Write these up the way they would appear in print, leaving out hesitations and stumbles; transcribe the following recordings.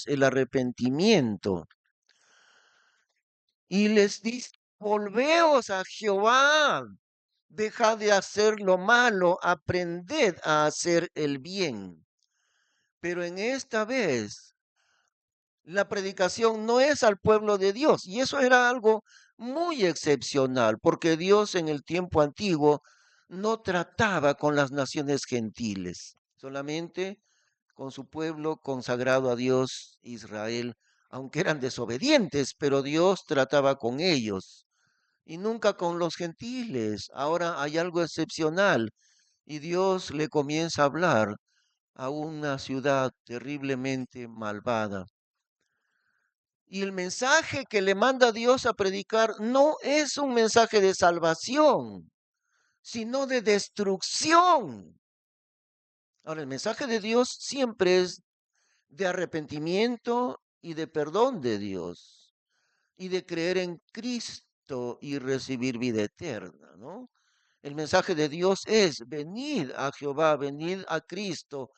el arrepentimiento. Y les dice, volveos a Jehová, dejad de hacer lo malo, aprended a hacer el bien. Pero en esta vez la predicación no es al pueblo de Dios. Y eso era algo muy excepcional, porque Dios en el tiempo antiguo no trataba con las naciones gentiles, solamente con su pueblo consagrado a Dios, Israel, aunque eran desobedientes, pero Dios trataba con ellos y nunca con los gentiles. Ahora hay algo excepcional y Dios le comienza a hablar a una ciudad terriblemente malvada. Y el mensaje que le manda Dios a predicar no es un mensaje de salvación, sino de destrucción. Ahora, el mensaje de Dios siempre es de arrepentimiento y de perdón de Dios y de creer en Cristo y recibir vida eterna, ¿no? El mensaje de Dios es venid a Jehová, venid a Cristo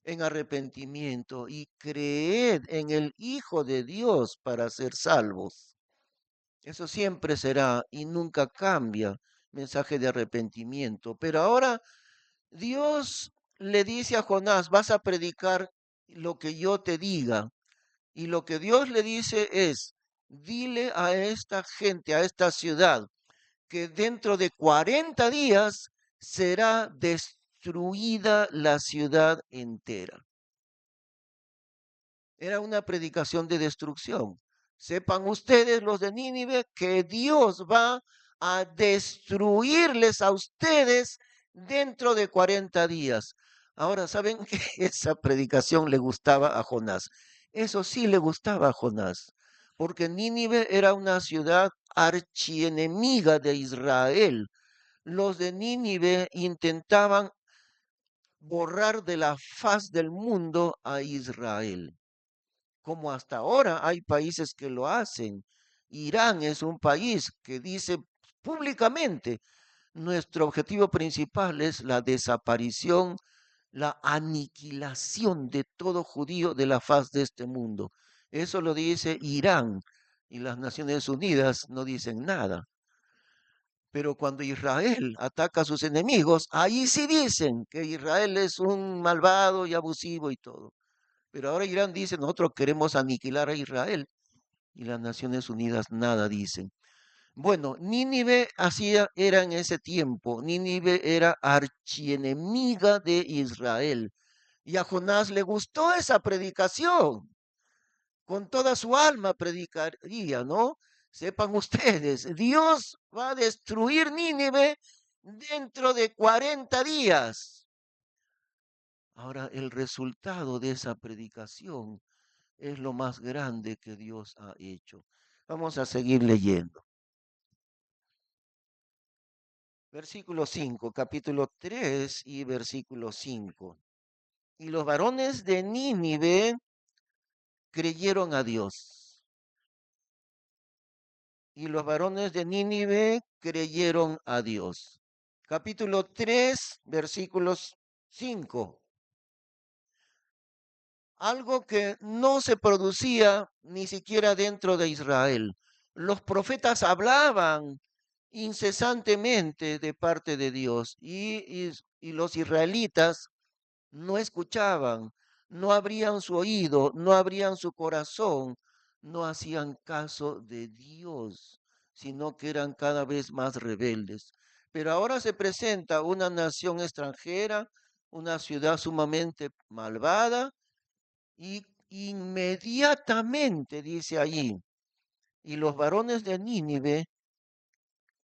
en arrepentimiento y creed en el Hijo de Dios para ser salvos. Eso siempre será y nunca cambia, mensaje de arrepentimiento. Pero ahora Dios le dice a Jonás, vas a predicar lo que yo te diga. Y lo que Dios le dice es, dile a esta gente, a esta ciudad, que dentro de 40 días será destruida la ciudad entera. Era una predicación de destrucción. Sepan ustedes, los de Nínive, que Dios va a destruirles a ustedes dentro de 40 días. Ahora, ¿saben que esa predicación le gustaba a Jonás? Eso sí le gustaba a Jonás, porque Nínive era una ciudad archienemiga de Israel. Los de Nínive intentaban borrar de la faz del mundo a Israel, como hasta ahora hay países que lo hacen. Irán es un país que dice públicamente, nuestro objetivo principal es la desaparición, la aniquilación de todo judío de la faz de este mundo. Eso lo dice Irán y las Naciones Unidas no dicen nada. Pero cuando Israel ataca a sus enemigos, ahí sí dicen que Israel es un malvado y abusivo y todo. Pero ahora Irán dice, nosotros queremos aniquilar a Israel y las Naciones Unidas nada dicen. Bueno, Nínive era en ese tiempo, Nínive era archienemiga de Israel. Y a Jonás le gustó esa predicación, con toda su alma predicaría, ¿no? Sepan ustedes, Dios va a destruir Nínive dentro de 40 días. Ahora, el resultado de esa predicación es lo más grande que Dios ha hecho. Vamos a seguir leyendo. Versículo 5, capítulo 3 y versículo 5. Y los varones de Nínive creyeron a Dios. Y los varones de Nínive creyeron a Dios. Capítulo 3, versículos 5. Algo que no se producía ni siquiera dentro de Israel. Los profetas hablaban incesantemente de parte de Dios y los israelitas no escuchaban, no abrían su oído, no abrían su corazón, no hacían caso de Dios, sino que eran cada vez más rebeldes. Pero ahora se presenta una nación extranjera, una ciudad sumamente malvada, y inmediatamente dice allí, y los varones de Nínive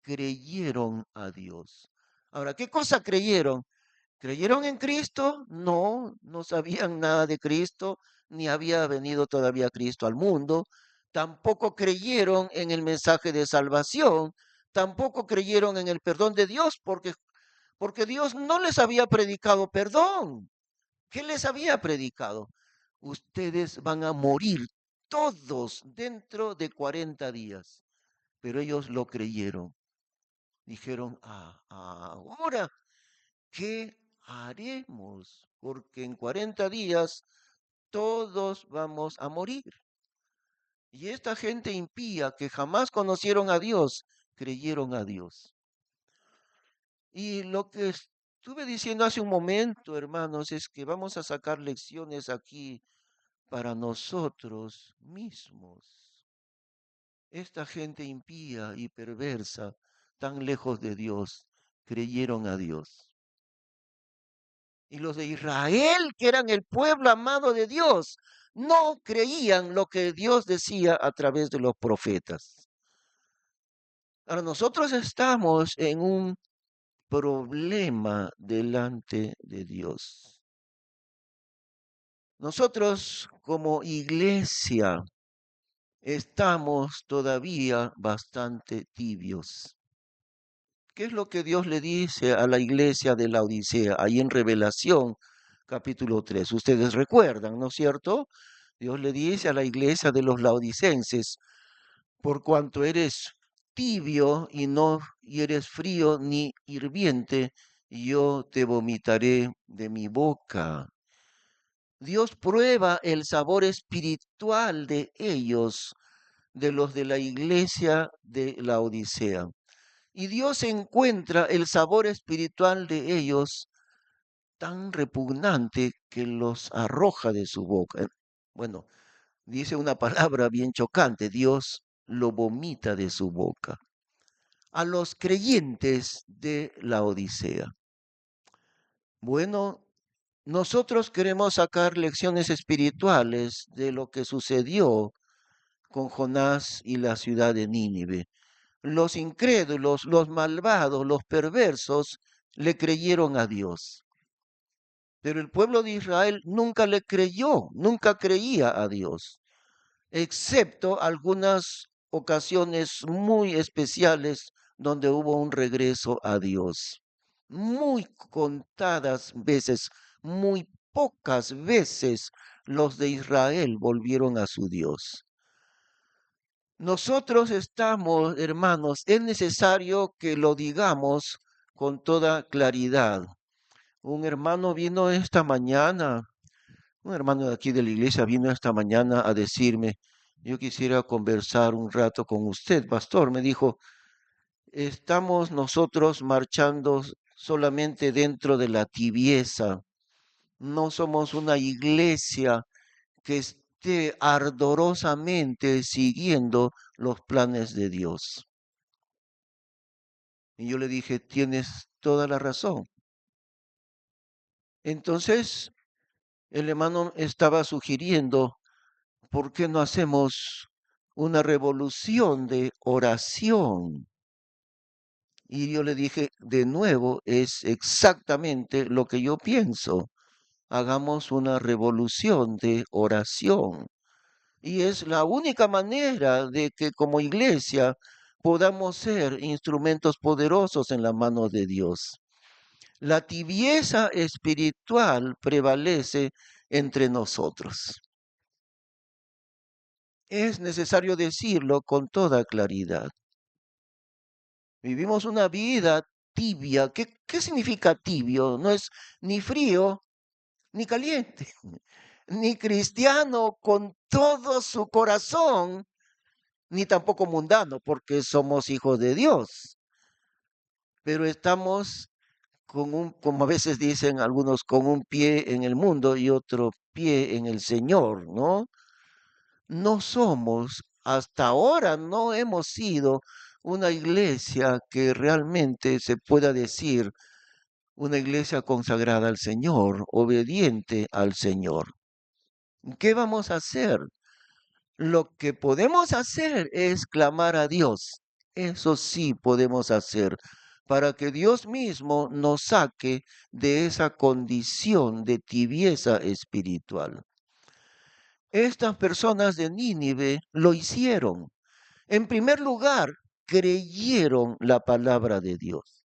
creyeron a Dios. Ahora, ¿qué cosa creyeron? ¿Creyeron en Cristo? No, no sabían nada de Cristo, ni había venido todavía Cristo al mundo. Tampoco creyeron en el mensaje de salvación, tampoco creyeron en el perdón de Dios, porque Dios no les había predicado perdón. ¿Qué les había predicado? Ustedes van a morir todos dentro de 40 días. Pero ellos lo creyeron. Dijeron, ahora, ¿qué haremos? Porque en 40 días todos vamos a morir. Y esta gente impía que jamás conocieron a Dios, creyeron a Dios. Y lo que estuve diciendo hace un momento, hermanos, es que vamos a sacar lecciones aquí para nosotros mismos. Esta gente impía y perversa, tan lejos de Dios, creyeron a Dios. Y los de Israel, que eran el pueblo amado de Dios, no creían lo que Dios decía a través de los profetas. Ahora nosotros estamos en un problema delante de Dios. Nosotros como iglesia estamos todavía bastante tibios. ¿Qué es lo que Dios le dice a la iglesia de la Odisea? Ahí en Revelación, capítulo 3. Ustedes recuerdan, ¿no es cierto? Dios le dice a la iglesia de los laodicenses, por cuanto eres tibio y eres frío ni hirviente, yo te vomitaré de mi boca. Dios prueba el sabor espiritual de ellos, de los de la iglesia de la Odisea. Y Dios encuentra el sabor espiritual de ellos tan repugnante que los arroja de su boca. Bueno, dice una palabra bien chocante, Dios lo vomita de su boca. A los creyentes de la Odisea. Bueno, nosotros queremos sacar lecciones espirituales de lo que sucedió con Jonás y la ciudad de Nínive. Los incrédulos, los malvados, los perversos le creyeron a Dios. Pero el pueblo de Israel nunca le creyó, nunca creía a Dios, excepto algunas ocasiones muy especiales donde hubo un regreso a Dios. Muy contadas veces, muy pocas veces los de Israel volvieron a su Dios. Nosotros estamos, hermanos, es necesario que lo digamos con toda claridad. Un hermano vino esta mañana, un hermano de aquí de la iglesia vino esta mañana a decirme, yo quisiera conversar un rato con usted, pastor. Me dijo, estamos nosotros marchando solamente dentro de la tibieza. No somos una iglesia que esté ardorosamente siguiendo los planes de Dios. Y yo le dije, tienes toda la razón. Entonces, el hermano estaba sugiriendo, ¿por qué no hacemos una revolución de oración? Y yo le dije, de nuevo, es exactamente lo que yo pienso. Hagamos una revolución de oración. Y es la única manera de que como iglesia podamos ser instrumentos poderosos en la mano de Dios. La tibieza espiritual prevalece entre nosotros. Es necesario decirlo con toda claridad. Vivimos una vida tibia. ¿Qué significa tibio? No es ni frío ni caliente, ni cristiano con todo su corazón, ni tampoco mundano, porque somos hijos de Dios. Pero estamos como a veces dicen algunos, con un pie en el mundo y otro pie en el Señor, ¿no? No somos, hasta ahora no hemos sido una iglesia que realmente se pueda decir una iglesia consagrada al Señor, obediente al Señor. ¿Qué vamos a hacer? Lo que podemos hacer es clamar a Dios. Eso sí podemos hacer para que Dios mismo nos saque de esa condición de tibieza espiritual. Estas personas de Nínive lo hicieron. En primer lugar, creyeron la palabra de Dios,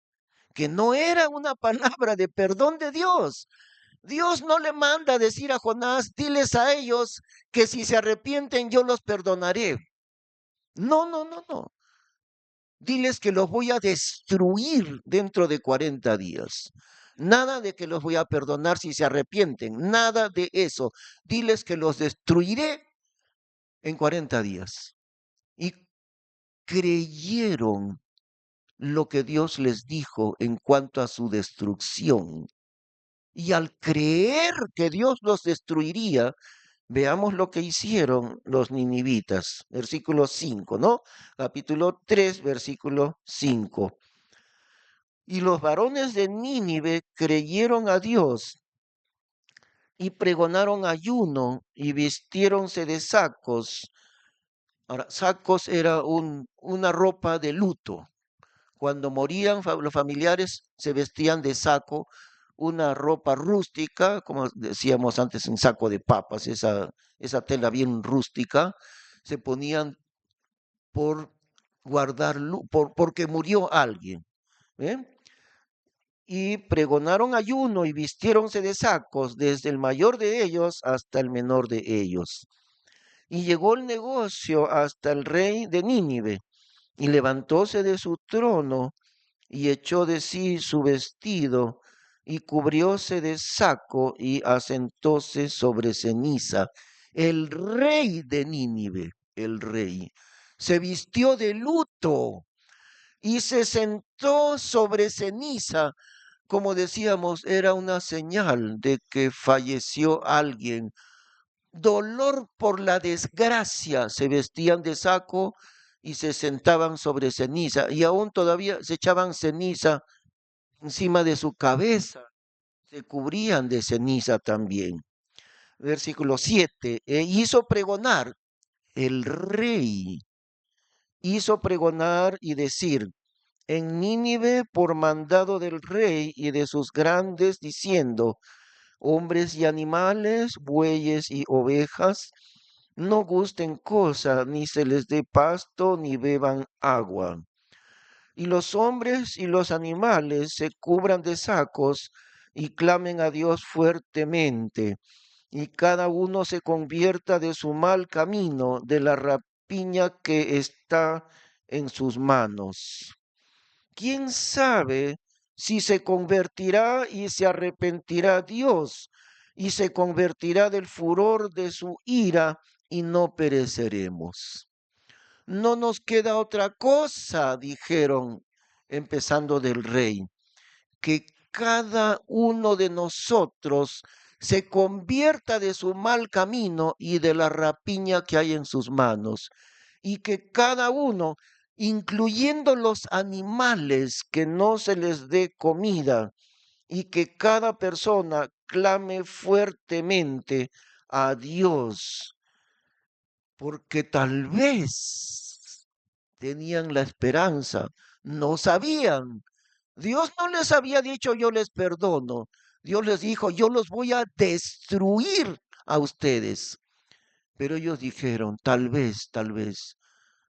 que no era una palabra de perdón de Dios. Dios no le manda a decir a Jonás, diles a ellos que si se arrepienten yo los perdonaré. No, no, no, no. Diles que los voy a destruir dentro de 40 días. Nada de que los voy a perdonar si se arrepienten, nada de eso. Diles que los destruiré en 40 días. Y creyeron lo que Dios les dijo en cuanto a su destrucción. Y al creer que Dios los destruiría, veamos lo que hicieron los ninivitas. Versículo 5, ¿no? Capítulo 3, versículo 5. Y los varones de Nínive creyeron a Dios y pregonaron ayuno y vistiéronse de sacos. Ahora, sacos era una ropa de luto. Cuando morían los familiares se vestían de saco, una ropa rústica, como decíamos antes, un saco de papas, esa tela bien rústica, se ponían por guardar, porque murió alguien. ¿Eh? Y pregonaron ayuno y vistiéronse de sacos, desde el mayor de ellos hasta el menor de ellos. Y llegó el negocio hasta el rey de Nínive, y levantóse de su trono, y echó de sí su vestido, y cubrióse de saco, y asentóse sobre ceniza. El rey de Nínive, el rey, se vistió de luto y se sentó sobre ceniza. Como decíamos, era una señal de que falleció alguien. Dolor por la desgracia, se vestían de saco y se sentaban sobre ceniza, y aún todavía se echaban ceniza encima de su cabeza, se cubrían de ceniza también. Versículo 7, hizo pregonar el rey, hizo pregonar y decir, en Nínive por mandado del rey y de sus grandes, diciendo, hombres y animales, bueyes y ovejas, no gusten cosa, ni se les dé pasto, ni beban agua. Y los hombres y los animales se cubran de sacos y clamen a Dios fuertemente, y cada uno se convierta de su mal camino, de la rapiña que está en sus manos. ¿Quién sabe si se convertirá y se arrepentirá Dios y se convertirá del furor de su ira y no pereceremos? No nos queda otra cosa, dijeron, empezando del rey, que cada uno de nosotros se convierta de su mal camino y de la rapiña que hay en sus manos, y que cada uno, incluyendo los animales, que no se les dé comida, y que cada persona clame fuertemente a Dios, porque tal vez tenían la esperanza, no sabían. Dios no les había dicho yo les perdono. Dios les dijo yo los voy a destruir a ustedes. Pero ellos dijeron, tal vez,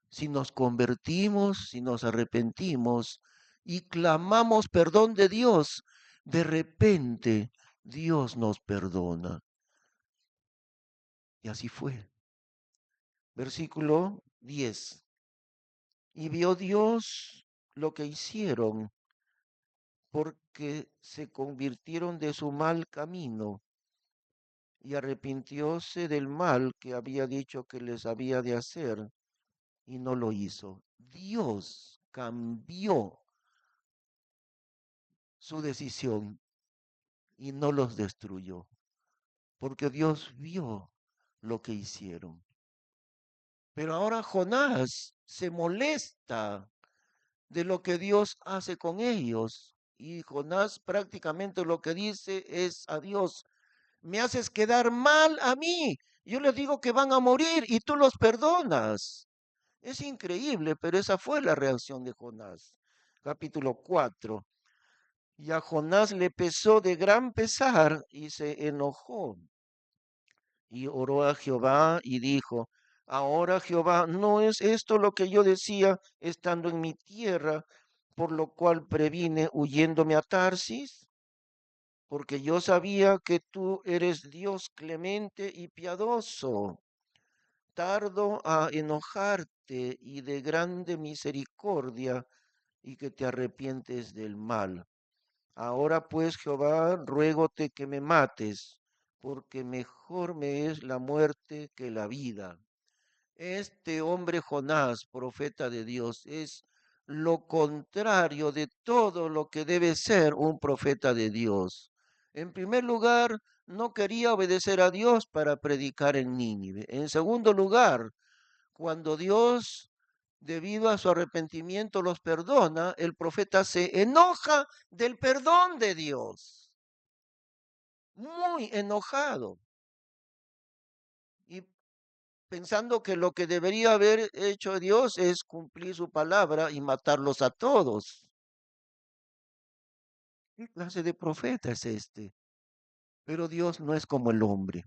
si nos convertimos, si nos arrepentimos y clamamos perdón de Dios, de repente Dios nos perdona. Y así fue. Versículo 10. Y vio Dios lo que hicieron, porque se convirtieron de su mal camino y arrepintióse del mal que había dicho que les había de hacer y no lo hizo. Dios cambió su decisión y no los destruyó, porque Dios vio lo que hicieron. Pero ahora Jonás se molesta de lo que Dios hace con ellos. Y Jonás prácticamente lo que dice es a Dios, me haces quedar mal a mí. Yo les digo que van a morir y tú los perdonas. Es increíble, pero esa fue la reacción de Jonás. Capítulo 4. Y a Jonás le pesó de gran pesar y se enojó. Y oró a Jehová y dijo, ahora Jehová, ¿no es esto lo que yo decía estando en mi tierra, por lo cual previne huyéndome a Tarsis? Porque yo sabía que tú eres Dios clemente y piadoso, tardo a enojarte y de grande misericordia, y que te arrepientes del mal. Ahora pues, Jehová, ruégote que me mates, porque mejor me es la muerte que la vida. Este hombre Jonás, profeta de Dios, es lo contrario de todo lo que debe ser un profeta de Dios. En primer lugar, no quería obedecer a Dios para predicar en Nínive. En segundo lugar, cuando Dios, debido a su arrepentimiento, los perdona, el profeta se enoja del perdón de Dios, muy enojado, y pensando que lo que debería haber hecho Dios es cumplir su palabra y matarlos a todos. ¿Qué clase de profeta es este? Pero Dios no es como el hombre.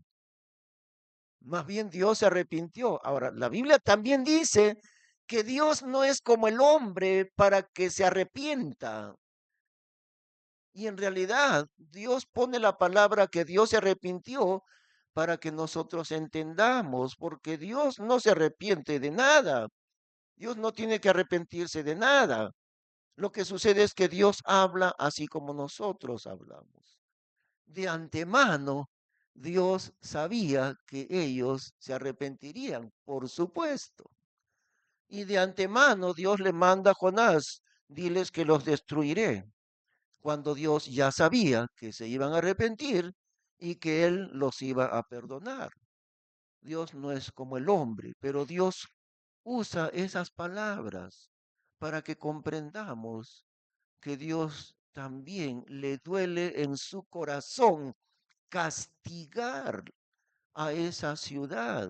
Más bien Dios se arrepintió. Ahora, la Biblia también dice que Dios no es como el hombre para que se arrepienta. Y en realidad Dios pone la palabra que Dios se arrepintió para que nosotros entendamos, porque Dios no se arrepiente de nada. Dios no tiene que arrepentirse de nada. Lo que sucede es que Dios habla así como nosotros hablamos. De antemano, Dios sabía que ellos se arrepentirían, por supuesto. Y de antemano Dios le manda a Jonás, diles que los destruiré, cuando Dios ya sabía que se iban a arrepentir y que Él los iba a perdonar. Dios no es como el hombre, pero Dios usa esas palabras para que comprendamos que Dios también le duele en su corazón castigar a esa ciudad.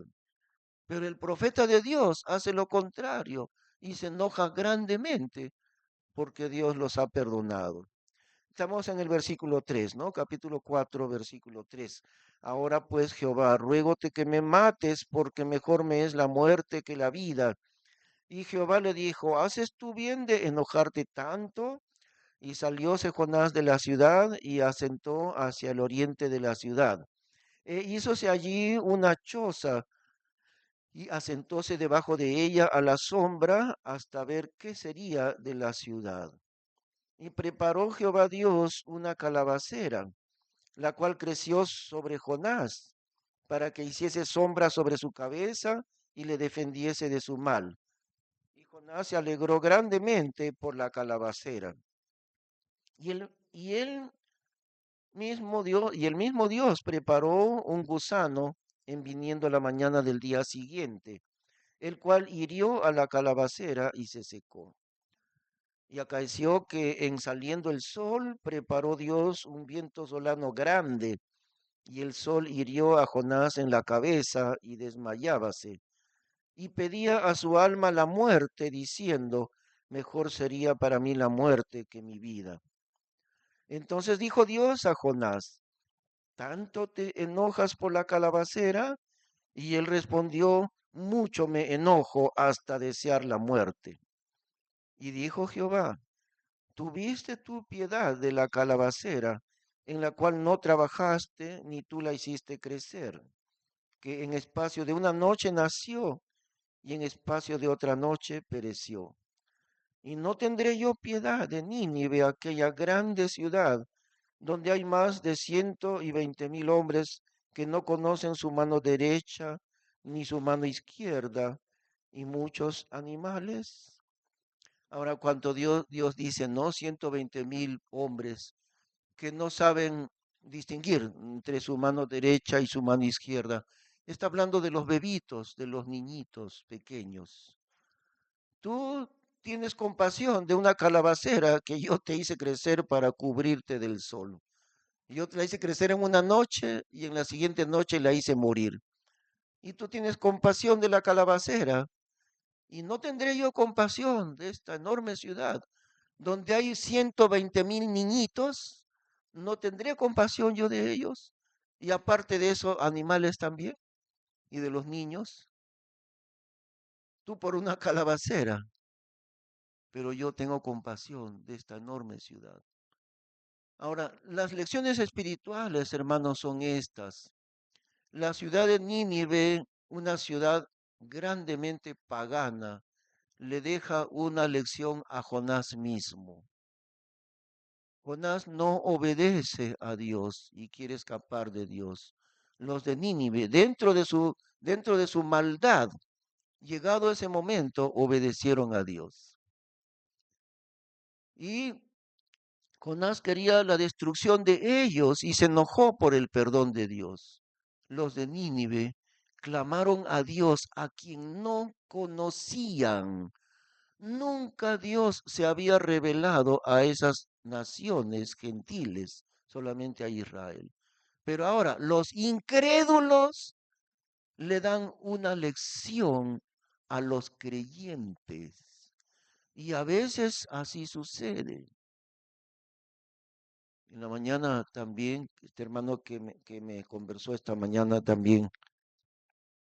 Pero el profeta de Dios hace lo contrario y se enoja grandemente porque Dios los ha perdonado. Estamos en el versículo 3, ¿no? Capítulo 4, versículo 3. Ahora pues, Jehová, ruégote que me mates, porque mejor me es la muerte que la vida. Y Jehová le dijo, ¿haces tú bien de enojarte tanto? Y salióse Jonás de la ciudad y asentó hacia el oriente de la ciudad. E hízose allí una choza y asentóse debajo de ella a la sombra hasta ver qué sería de la ciudad. Y preparó Jehová Dios una calabacera, la cual creció sobre Jonás, para que hiciese sombra sobre su cabeza y le defendiese de su mal. Y Jonás se alegró grandemente por la calabacera. Y él mismo Dios, y el mismo Dios preparó un gusano en viniendo la mañana del día siguiente, el cual hirió a la calabacera y se secó. Y acaeció que en saliendo el sol, preparó Dios un viento solano grande, y el sol hirió a Jonás en la cabeza y desmayábase, y pedía a su alma la muerte, diciendo, mejor sería para mí la muerte que mi vida. Entonces dijo Dios a Jonás, ¿tanto te enojas por la calabacera? Y él respondió, mucho me enojo hasta desear la muerte. Y dijo Jehová, ¿tuviste tu piedad de la calabacera, en la cual no trabajaste, ni tú la hiciste crecer, que en espacio de una noche nació, y en espacio de otra noche pereció? Y no tendré yo piedad de Nínive, aquella grande ciudad, donde hay más de 120,000 hombres que no conocen su mano derecha ni su mano izquierda, y muchos animales. Ahora, cuando Dios dice, no, 120,000 hombres que no saben distinguir entre su mano derecha y su mano izquierda, está hablando de los bebitos, de los niñitos pequeños. Tú tienes compasión de una calabacera que yo te hice crecer para cubrirte del sol. Yo te la hice crecer en una noche y en la siguiente noche la hice morir. Y tú tienes compasión de la calabacera. Y no tendré yo compasión de esta enorme ciudad donde hay 120,000 niñitos. No tendré compasión yo de ellos. Y aparte de eso, animales también. Y de los niños. Tú por una calabacera. Pero yo tengo compasión de esta enorme ciudad. Ahora, las lecciones espirituales, hermanos, son estas. La ciudad de Nínive, una ciudad grandemente pagana, le deja una lección a Jonás mismo. Jonás no obedece a Dios y quiere escapar de Dios. Los de Nínive, dentro de su maldad, llegado ese momento, obedecieron a Dios. Y Jonás quería la destrucción de ellos y se enojó por el perdón de Dios. Los de Nínive clamaron a Dios a quien no conocían. Nunca Dios se había revelado a esas naciones gentiles, solamente a Israel. Pero ahora los incrédulos le dan una lección a los creyentes. Y a veces así sucede. En la mañana también, este hermano que me conversó esta mañana también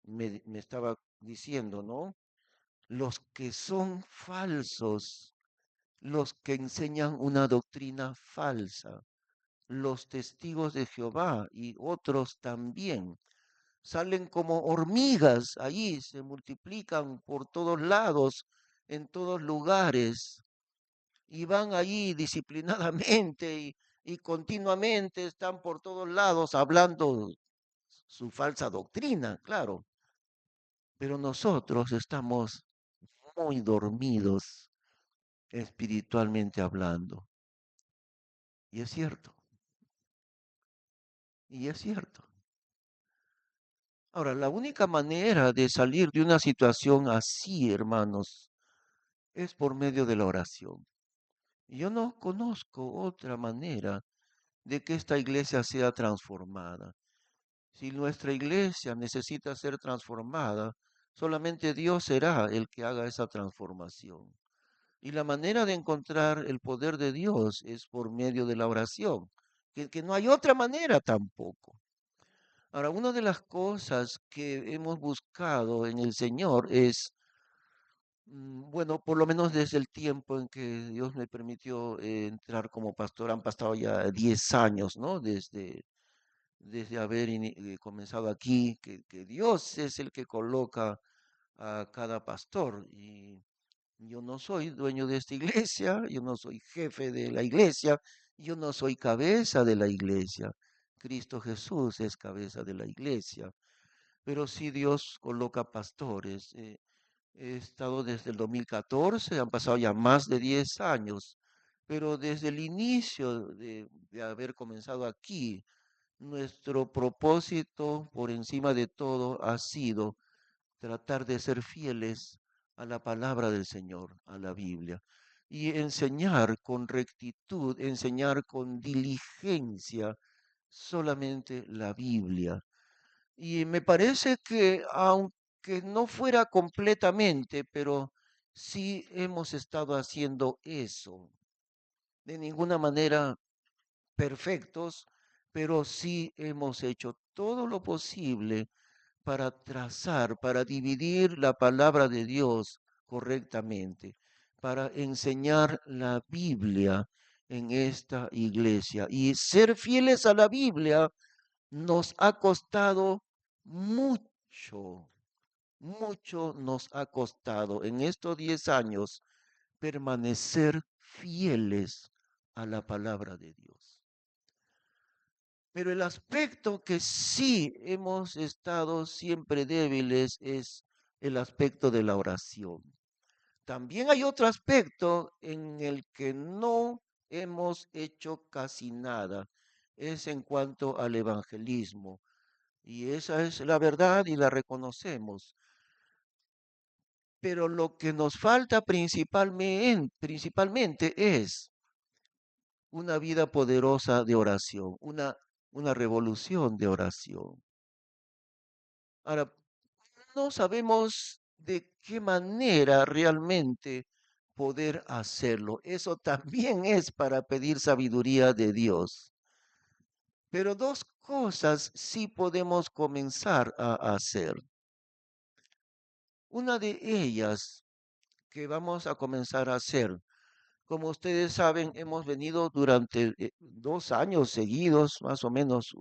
me estaba diciendo, ¿no? Los que son falsos, los que enseñan una doctrina falsa, los testigos de Jehová y otros también, salen como hormigas allí, se multiplican por todos lados, en todos lugares, y van allí disciplinadamente y continuamente están por todos lados hablando su falsa doctrina, claro, pero nosotros estamos muy dormidos espiritualmente hablando. Y es cierto, y es cierto. Ahora, la única manera de salir de una situación así, hermanos, es por medio de la oración. Yo no conozco otra manera de que esta iglesia sea transformada. Si nuestra iglesia necesita ser transformada, solamente Dios será el que haga esa transformación. Y la manera de encontrar el poder de Dios es por medio de la oración, que no hay otra manera tampoco. Ahora, una de las cosas que hemos buscado en el Señor es, bueno, por lo menos desde el tiempo en que Dios me permitió entrar como pastor, han pasado ya 10 años, ¿no? Desde haber comenzado aquí, que Dios es el que coloca a cada pastor. Y yo no soy dueño de esta iglesia, yo no soy jefe de la iglesia, yo no soy cabeza de la iglesia. Cristo Jesús es cabeza de la iglesia, pero sí Dios coloca pastores. He estado desde el 2014, han pasado ya más de 10 años, pero desde el inicio de haber comenzado aquí, nuestro propósito por encima de todo ha sido tratar de ser fieles a la palabra del Señor, a la Biblia, y enseñar con rectitud, enseñar con diligencia solamente la Biblia. Y me parece que aunque no fuera completamente, pero sí hemos estado haciendo eso. De ninguna manera perfectos, pero sí hemos hecho todo lo posible para trazar, para dividir la palabra de Dios correctamente, para enseñar la Biblia en esta iglesia. Y ser fieles a la Biblia nos ha costado mucho, mucho nos ha costado en estos 10 años permanecer fieles a la palabra de Dios. Pero el aspecto que sí hemos estado siempre débiles es el aspecto de la oración. También hay otro aspecto en el que no hemos hecho casi nada, es en cuanto al evangelismo. Y esa es la verdad y la reconocemos. Pero lo que nos falta principalmente es una vida poderosa de oración, una revolución de oración. Ahora, no sabemos de qué manera realmente poder hacerlo. Eso también es para pedir sabiduría de Dios. Pero dos cosas sí podemos comenzar a hacer. Una de ellas que vamos a comenzar a hacer, como ustedes saben, hemos venido durante 2 años seguidos, más o menos,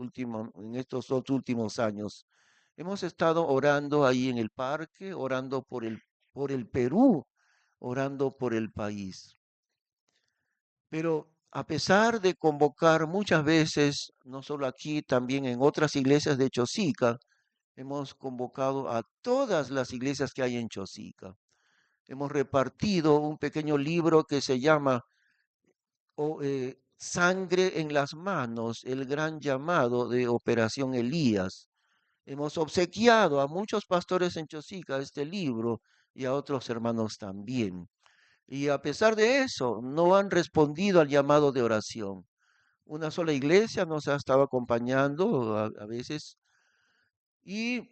en estos 2 últimos años. Hemos estado orando ahí en el parque, orando por el Perú, orando por el país. Pero A pesar de convocar muchas veces, no solo aquí, también en otras iglesias de Chosica, hemos convocado a todas las iglesias que hay en Chosica. Hemos repartido un pequeño libro que se llama Sangre en las manos, el gran llamado de Operación Elías. Hemos obsequiado a muchos pastores en Chosica este libro y a otros hermanos también. Y a pesar de eso, no han respondido al llamado de oración. Una sola iglesia nos ha estado acompañando a veces y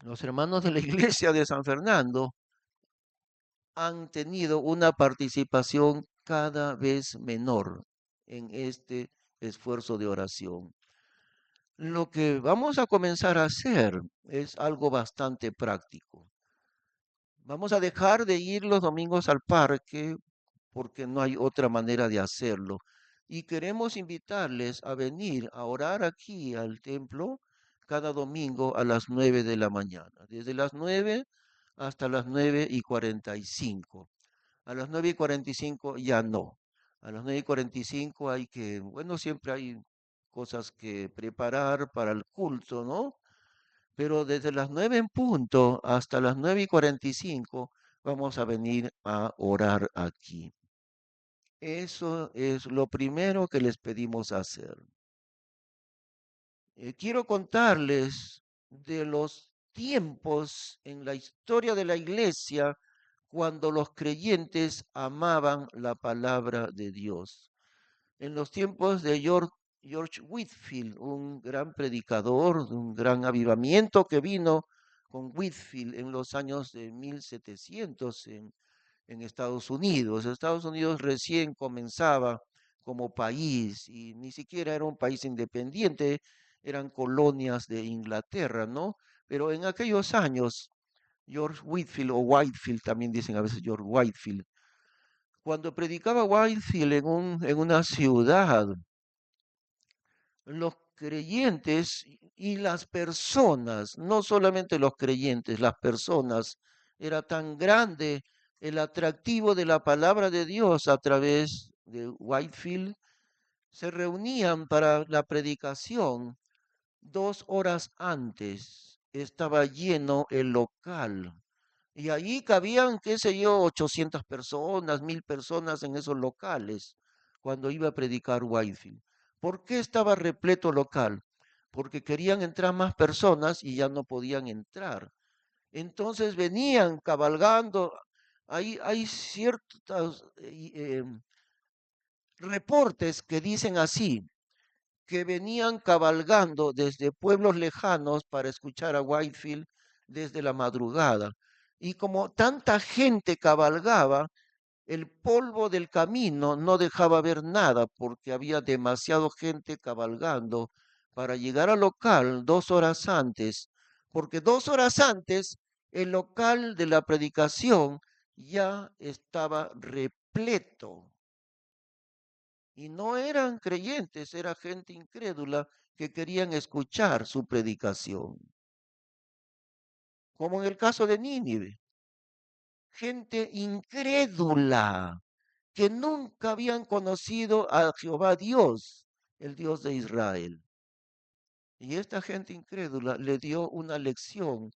los hermanos de la iglesia de San Fernando han tenido una participación cada vez menor en este esfuerzo de oración. Lo que vamos a comenzar a hacer es algo bastante práctico. Vamos a dejar de ir los domingos al parque porque no hay otra manera de hacerlo. Y queremos invitarles a venir a orar aquí al templo cada domingo a las 9 de la mañana, desde las 9 hasta las 9:45. A las 9:45 ya no. A las 9:45 hay que, bueno, siempre hay cosas que preparar para el culto, ¿no? Pero desde las 9 en punto hasta las 9:45 vamos a venir a orar aquí. Eso es lo primero que les pedimos hacer. Quiero contarles de los tiempos en la historia de la iglesia cuando los creyentes amaban la palabra de Dios. En los tiempos de George Whitefield, un gran predicador, un gran avivamiento que vino con Whitefield en los años de 1700 en Estados Unidos. Estados Unidos recién comenzaba como país y ni siquiera era un país independiente, eran colonias de Inglaterra, ¿no? Pero en aquellos años, George Whitefield o Whitefield, también dicen a veces George Whitefield, cuando predicaba Whitefield en una ciudad, los creyentes y las personas, no solamente los creyentes, las personas, era tan grande el atractivo de la palabra de Dios a través de Whitefield, se reunían para la predicación 2 horas antes, estaba lleno el local. Y allí cabían, qué sé yo, 800 personas, 1000 personas en esos locales cuando iba a predicar Whitefield. ¿Por qué estaba repleto local? Porque querían entrar más personas y ya no podían entrar. Entonces venían cabalgando. Hay ciertos reportes que dicen así, que venían cabalgando desde pueblos lejanos para escuchar a Whitefield desde la madrugada. Y como tanta gente cabalgaba, el polvo del camino no dejaba ver nada porque había demasiada gente cabalgando para llegar al local 2 horas antes, porque 2 horas antes el local de la predicación ya estaba repleto. Y no eran creyentes, era gente incrédula que querían escuchar su predicación. Como en el caso de Nínive, gente incrédula que nunca habían conocido a Jehová Dios, el Dios de Israel. Y esta gente incrédula le dio una lección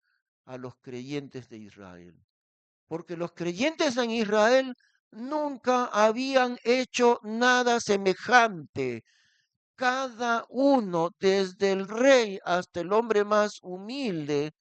a los creyentes de Israel. Porque los creyentes en Israel nunca habían hecho nada semejante. Cada uno, desde el rey hasta el hombre más humilde,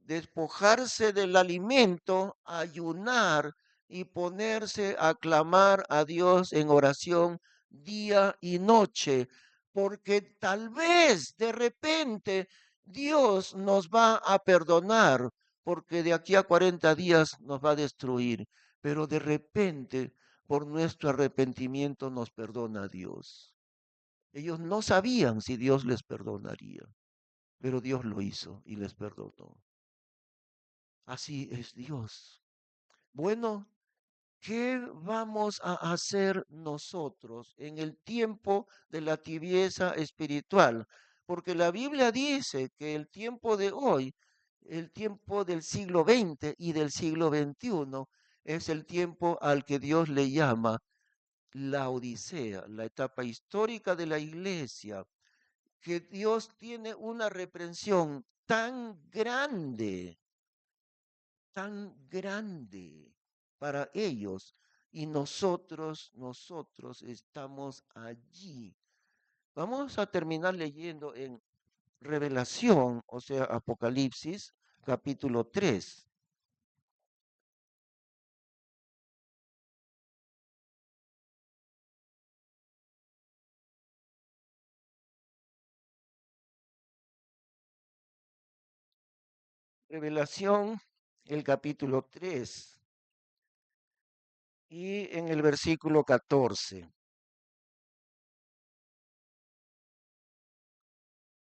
despojarse del alimento, ayunar y ponerse a clamar a Dios en oración día y noche, porque tal vez de repente Dios nos va a perdonar, porque de aquí a 40 días nos va a destruir, pero de repente por nuestro arrepentimiento nos perdona Dios. Ellos no sabían si Dios les perdonaría, pero Dios lo hizo y les perdonó. Así es Dios. Bueno, ¿qué vamos a hacer nosotros en el tiempo de la tibieza espiritual? Porque la Biblia dice que el tiempo de hoy, el tiempo del siglo XX y del siglo XXI, es el tiempo al que Dios le llama la Odisea, la etapa histórica de la iglesia, que Dios tiene una reprensión tan grande para ellos, y nosotros estamos allí. Vamos a terminar leyendo en Revelación, o sea, Apocalipsis, capítulo 3. Revelación, el capítulo 3 y en el versículo 14.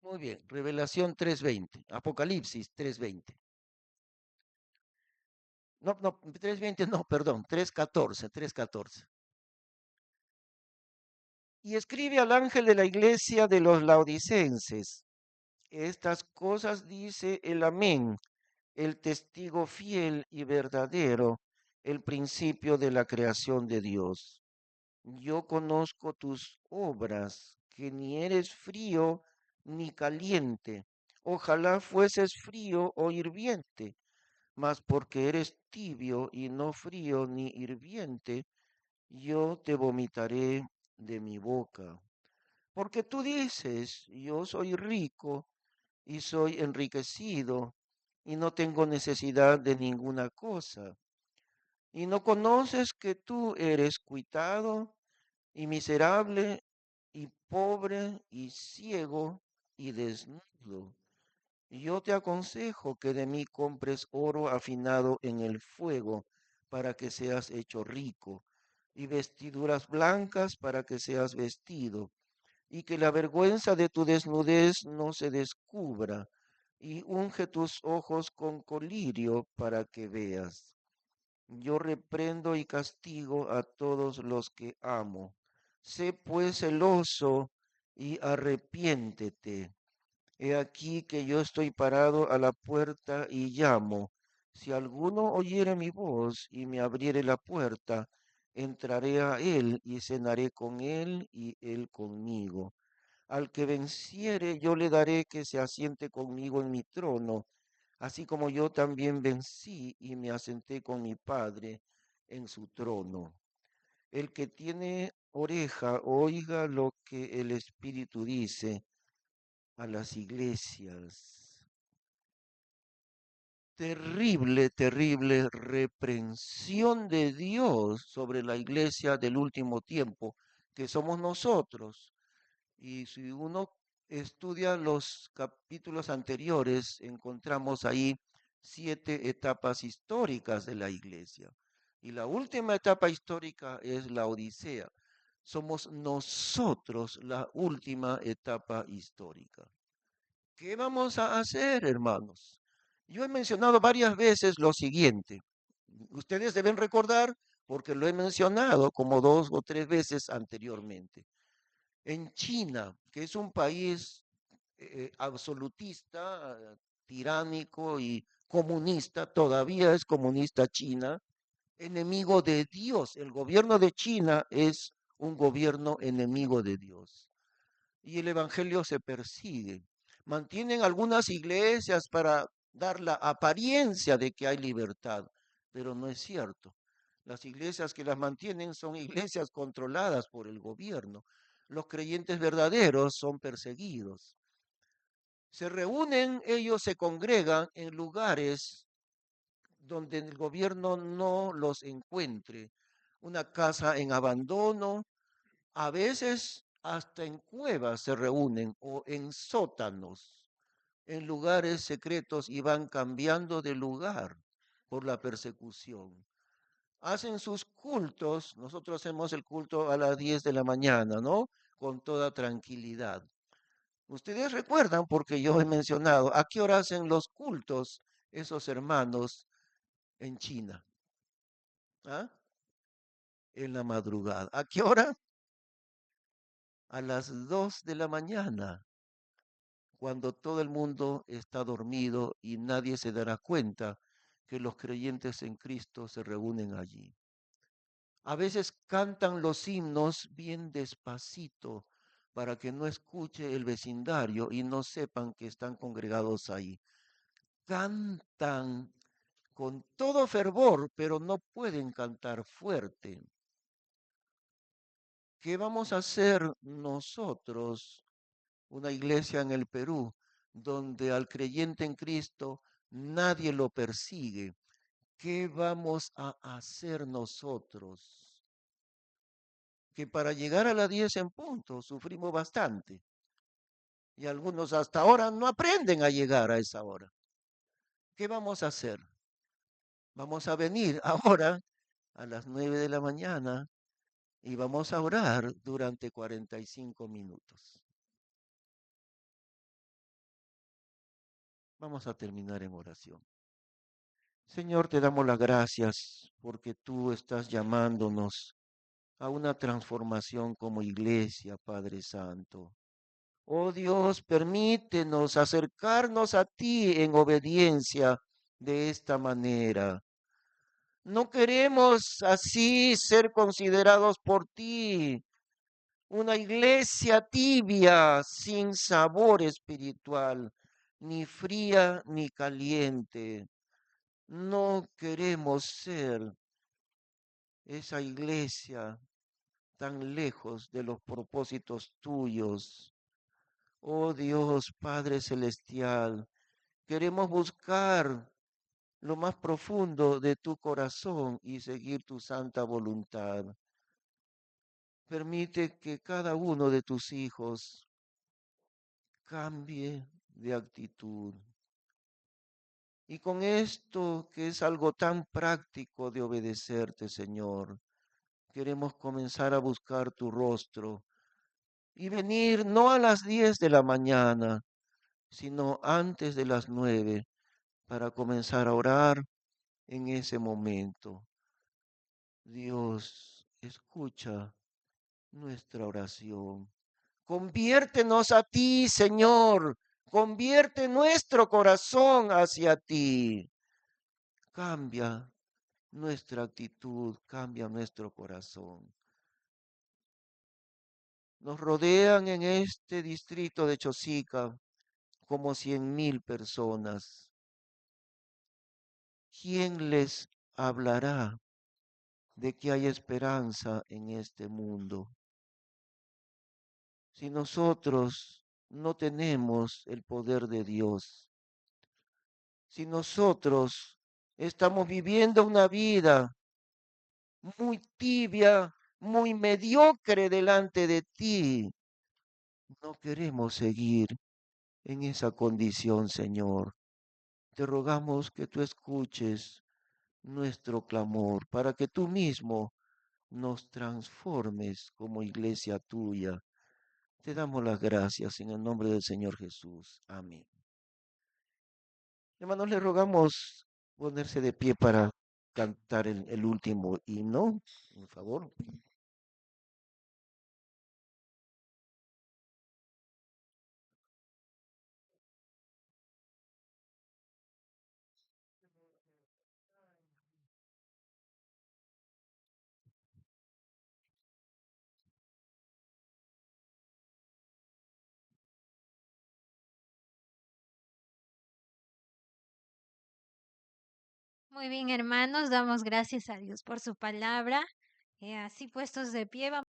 Muy bien, Revelación 3:20, Apocalipsis 3:20. No, no, 3:20 no, perdón, 3:14. Y escribe al ángel de la iglesia de los laodicenses: estas cosas dice el Amén, el testigo fiel y verdadero, el principio de la creación de Dios. Yo conozco tus obras, que ni eres frío ni caliente. Ojalá fueses frío o hirviente, mas porque eres tibio y no frío ni hirviente, yo te vomitaré de mi boca. Porque tú dices, yo soy rico y soy enriquecido y no tengo necesidad de ninguna cosa. Y no conoces que tú eres cuitado y miserable y pobre y ciego y desnudo. Yo te aconsejo que de mí compres oro afinado en el fuego para que seas hecho rico, y vestiduras blancas para que seas vestido, y que la vergüenza de tu desnudez no se descubra, y unge tus ojos con colirio para que veas. Yo reprendo y castigo a todos los que amo. Sé pues celoso y arrepiéntete. He aquí que yo estoy parado a la puerta y llamo. Si alguno oyere mi voz y me abriere la puerta, entraré a él y cenaré con él y él conmigo. Al que venciere, yo le daré que se asiente conmigo en mi trono, así como yo también vencí y me asenté con mi Padre en su trono. El que tiene oreja, oiga lo que el Espíritu dice a las iglesias. Terrible, terrible reprensión de Dios sobre la iglesia del último tiempo, que somos nosotros. Y si uno estudia los capítulos anteriores, encontramos ahí 7 etapas históricas de la iglesia. Y la última etapa histórica es la Odisea. Somos nosotros la última etapa histórica. ¿Qué vamos a hacer, hermanos? Yo he mencionado varias veces lo siguiente. Ustedes deben recordar porque lo he mencionado como 2 o 3 veces anteriormente. En China, que es un país absolutista, tiránico y comunista, todavía es comunista China, enemigo de Dios. El gobierno de China es un gobierno enemigo de Dios. Y el evangelio se persigue. Mantienen algunas iglesias para dar la apariencia de que hay libertad, pero no es cierto. Las iglesias que las mantienen son iglesias controladas por el gobierno. Los creyentes verdaderos son perseguidos. Se reúnen, ellos se congregan en lugares donde el gobierno no los encuentre. Una casa en abandono, a veces hasta en cuevas se reúnen o en sótanos, en lugares secretos, y van cambiando de lugar por la persecución. Hacen sus cultos, nosotros hacemos el culto a las 10 de la mañana, ¿no? Con toda tranquilidad. Ustedes recuerdan, porque yo he mencionado, ¿a qué hora hacen los cultos esos hermanos en China? ¿Ah? En la madrugada. ¿A qué hora? A las 2 de la mañana, cuando todo el mundo está dormido y nadie se dará cuenta que los creyentes en Cristo se reúnen allí. A veces cantan los himnos bien despacito para que no escuche el vecindario y no sepan que están congregados ahí. Cantan con todo fervor, pero no pueden cantar fuerte. ¿Qué vamos a hacer nosotros, una iglesia en el Perú, donde al creyente en Cristo nadie lo persigue? ¿Qué vamos a hacer nosotros? Que para llegar a las 10 en punto sufrimos bastante. Y algunos hasta ahora no aprenden a llegar a esa hora. ¿Qué vamos a hacer? Vamos a venir ahora a las 9 de la mañana y vamos a orar durante 45 minutos. Vamos a terminar en oración. Señor, te damos las gracias porque tú estás llamándonos a una transformación como iglesia, Padre Santo. Oh Dios, permítenos acercarnos a ti en obediencia de esta manera. No queremos así ser considerados por ti una iglesia tibia, sin sabor espiritual, ni fría ni caliente. No queremos ser esa iglesia tan lejos de los propósitos tuyos. Oh Dios, Padre Celestial, queremos buscar lo más profundo de tu corazón y seguir tu santa voluntad. Permite que cada uno de tus hijos cambie de actitud. Y con esto, que es algo tan práctico de obedecerte, Señor, queremos comenzar a buscar tu rostro y venir no a las 10 de la mañana, sino antes de las 9, para comenzar a orar en ese momento. Dios, escucha nuestra oración. Conviértenos a ti, Señor. Convierte nuestro corazón hacia ti. Cambia nuestra actitud, cambia nuestro corazón. Nos rodean en este distrito de Chosica como 100,000 personas. ¿Quién les hablará de que hay esperanza en este mundo? Si nosotros no tenemos el poder de Dios, si nosotros estamos viviendo una vida muy tibia, muy mediocre delante de ti, no queremos seguir en esa condición, Señor. Te rogamos que tú escuches nuestro clamor para que tú mismo nos transformes como iglesia tuya. Te damos las gracias en el nombre del Señor Jesús. Amén. Hermanos, le rogamos ponerse de pie para cantar el último himno, por favor. Muy bien, hermanos, damos gracias a Dios por su palabra. Así puestos de pie, vamos.